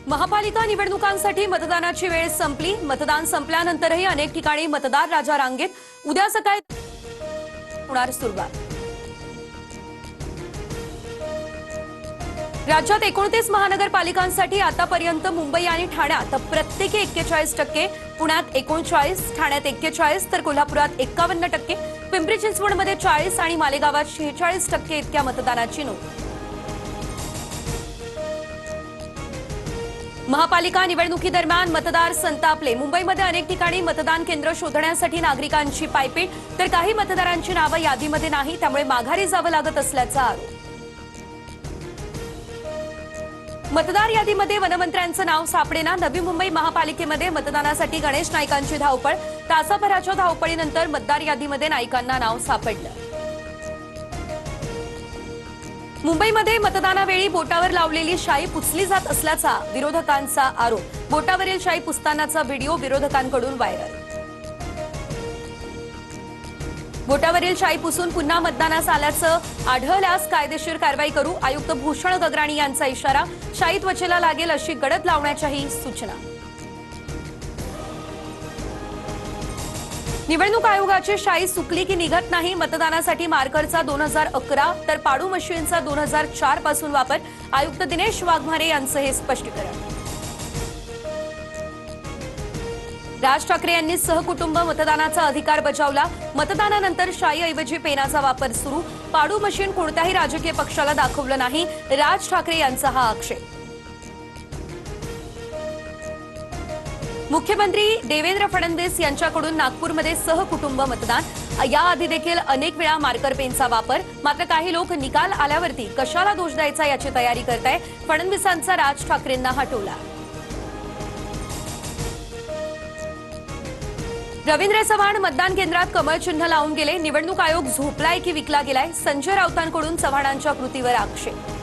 महापालिका निवडणुकांसाठी मतदानाची वेळ संपली। मतदान संपल्यानंतरही अनेक ठिकाणी मतदार राजा रांगेत। उद्या सकाळी होणार सुरुवात। राज्यात 29 महानगरपालिकांसाठी आतापर्यंत मुंबई आणि ठाण्यात प्रत्येकी 41%, पुण्यात 39, ठाण्यात 41 तर कोल्हापुरात 51%, पिंपरी चिंचवडमध्ये 40 आणि मालेगावात 46% इतक्या मतदानाची नोंद। महापालिका निवडणुकीदरम्यान मतदार संतापले। मुंबईमध्ये अनेक ठिकाणी मतदान केंद्र शोधण्यासाठी नागरिकांची पायपीट, तर काही मतदारांची नावं यादीमध्ये नाही, त्यामुळे माघारी जावं लागत असल्याचा आरोप। मतदार यादीमध्ये वनमंत्र्यांचं नाव सापडेना। नवी मुंबई महापालिकेमध्ये मतदानासाठी गणेश नाईकांची धावपळ। तासाभराच्या धावपळीनंतर मतदार यादीमध्ये नाईकांना नाव सापडलं। मुंबईमध्ये मतदानावेळी बोटावर लावलेली शाई पुसली जात असल्याचा विरोधकांचा आरोप। बोटावरील शाई पुसतानाचा व्हिडिओ विरोधकांकडून व्हायरल। बोटावरील शाई पुसून पुन्हा मतदानास आल्याचं आढळल्यास कायदेशीर कारवाई करू, आयुक्त भूषण गगराणी यांचा इशारा। शाई त्वचेला लागेल अशी गडद लावण्याच्याही सूचना। निवडणूक आयोगाची शाई सुकली की निघत नाही। मतदानासाठी मार्करचा 2011 तर पाडू मशीनचा 2004 पासून वापर। आयुक्त दिनेश वाघमारे यांचं हे स्पष्टीकरण। राज ठाकरे यांनी सहकुटुंब मतदानाचा अधिकार बजावला। मतदानानंतर शाईऐवजी पेनाचा वापर सुरू। पाडू मशीन कोणत्याही राजकीय पक्षाला दाखवलं नाही, राज ठाकरे यांचा हा आक्षेप। मुख्यमंत्री देवेंद्र फडणवीस यांच्याकडून नागपूरमध्ये सहकुटुंब मतदान। याआधी देखील अनेक वेळा मार्कर पेनचा वापर। मात्र काही लोक निकाल आल्यावरती कशाला दोष द्यायचा याची तयारी करताय। फडणवीसांचा राज ठाकरेंना हटवला। रवींद्र चव्हाण मतदान केंद्रात कमळ चिन्ह लावून गेले। निवडणूक आयोग झोपलाय की विकला गेलाय, संजय राऊतांकडून चव्हाणांच्या कृतीवर आक्षेप।